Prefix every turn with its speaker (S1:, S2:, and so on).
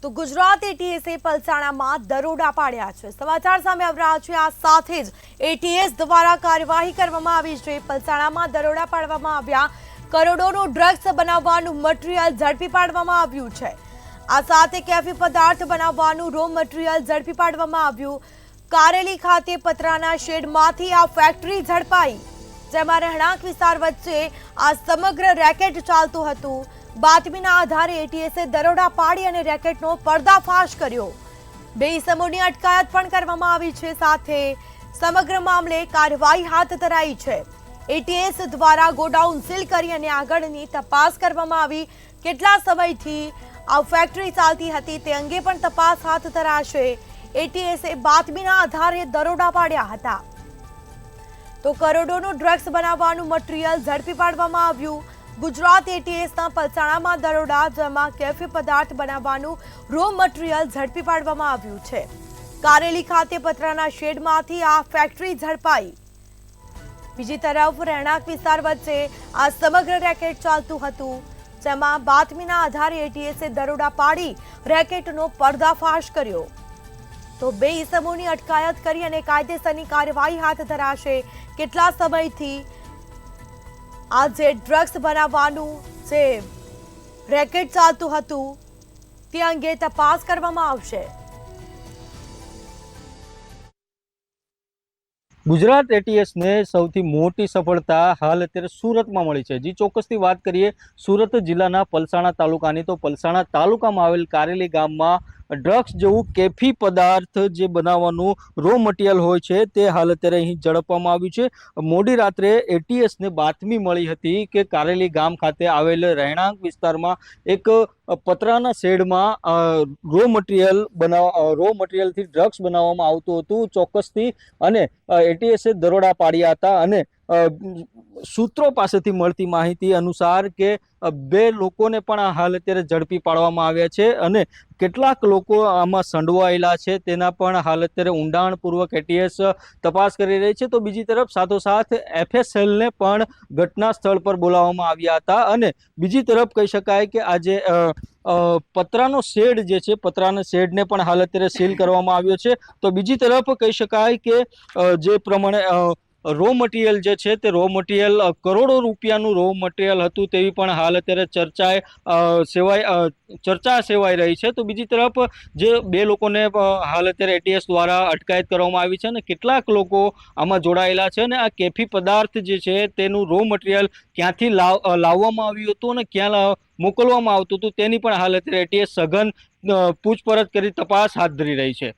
S1: તો ગુજરાત એટીએસે પલસાણામાં દરોડા પાડ્યા છે। સમાચાર સામે આવી રહ્યા છે। આ સાથે જ એટીએસ દ્વારા કાર્યવાહી કરવામાં આવી છે। પલસાણામાં દરોડા પાડવામાં આવ્યા। કરોડોનું ડ્રગ્સ બનાવવાનું મટીરીયલ ઝડપી પાડવામાં આવ્યું છે। આ સાથે કેફી પદાર્થ બનાવવાનું રો મટીરીયલ ઝડપી પાડવામાં આવ્યું। કારેલી ખાતે પતરાના શેડમાંથી આ ફેક્ટરી ઝડપાઈ, જેમાં રહેણાંક વિસ્તાર વચ્ચે આ સમગ્ર રેકેટ ચાલતું હતું। બાતમીના આધારે એટીએસે દરોડા પાડી અને રેકેટનો પર્દાફાશ કર્યો। બે ઇસમોની અટકાયત પણ કરવામાં આવી છે। સાથે સમગ્ર મામલે કાર્યવાહી હાથ ધરાઈ છે। એટીએસ દ્વારા ગોડાઉન સીલ કરી અને આગળની તપાસ કરવામાં આવી। કેટલા સમયથી આ ફેક્ટરી ચાલતી હતી તે અંગે પણ તપાસ હાથ ધરાશે। એટીએસે બાતમીના આધારે દરોડા પાડ્યા હતા। તો કરોડોનું ડ્રગ્સ બનાવવાનું મટીરીયલ ઝડપી પાડવામાં આવ્યું। ગુજરાત એટીએસના પલસાણામાં દરોડા, જેમાં કેફી પદાર્થ બનાવવાનું રો મટીરીયલ ઝડપી પાડવામાં આવ્યું છે। કારેલી ખાતે પતરાના શેડમાંથી આ ફેક્ટરી ઝડપાઈ। બીજી તરફ રહેણાંક વિસ્તાર વચ્ચે આ સમગ્ર રેકેટ ચાલતું હતું, જેમાં બાતમીના આધારે એટીએસે દરોડા પાડી રેકેટનો પર્દાફાશ કર્યો। તો બે ઇસમોની અટકાયત કરી અને કાયદેસરની કાર્યવાહી હાથ ધરાશે। કેટલા સમયથી આ જે ડ્રગ્સ બનાવવાનું જે રેકેટ ચાલતું હતું તે અંગે તપાસ કરવામાં આવશે।
S2: ગુજરાત એટીએસને સૌથી મોટી સફળતા હાલ અત્યારે સુરતમાં મળી છે। જી ચોક્કસથી વાત કરીએ સુરત જિલ્લાના પલસાણા તાલુકાની, તો પલસાણા તાલુકામાં આવેલ કારેલી ગામમાં ડ્રગ્સ જેવું કેફી પદાર્થ જે બનાવવાનું રો મટીરિયલ હોય છે તે હાલ અત્યારે અહીં ઝડપવામાં આવ્યું છે। મોડી રાત્રે એટીએસને બાતમી મળી હતી કે કારેલી ગામ ખાતે આવેલ રહેણાંક વિસ્તારમાં એક પતરાના શેડમાં રો મટીરિયલથી ડ્રગ્સ બનાવવામાં આવતું હતું ચોક્કસથી, અને એટીએસે દરોડા પાડ્યા હતા। અને સૂત્રો પાસેથી મળતી માહિતી અનુસાર કે બે લોકોને પણ હાલ અત્યારે ઝડપી પાડવામાં આવ્યા છે, અને કેટલાક લોકો આમાં સંડવાયેલા છે તેના પણ હાલ અત્યારે ઊંડાણપૂર્વક એટીએસ તપાસ કરી રહી છે। તો બીજી તરફ સાથોસાથ એફએસએલને પણ ઘટના સ્થળ પર બોલાવવામાં આવ્યા હતા, અને બીજી તરફ કહી શકાય કે આજે પતરાનો શેડ જે છે, પતરાના શેડને પણ હાલ અત્યારે સીલ કરવામાં આવ્યો છે। તો બીજી તરફ કહી શકાય કે જે પ્રમાણે રો મટીરિયલ જે છે તે રો મટીરિયલ કરોડો રૂપિયાનું રો મટીરિયલ હતું તેવી પણ હાલ અત્યારે ચર્ચા સેવાઈ રહી છે। તો બીજી તરફ જે બે લોકોને હાલ અત્યારે એટીએસ દ્વારા અટકાયત કરવામાં આવી છે, અને કેટલાક લોકો આમાં જોડાયેલા છે, અને આ કેફી પદાર્થ જે છે તેનું રો મટીરિયલ ક્યાંથી લાવવામાં આવ્યું હતું અને ક્યાં મોકલવામાં આવતું હતું તેની પણ હાલ અત્યારે એટીએસ સઘન પૂછપરછ કરી તપાસ હાથ ધરી રહી છે।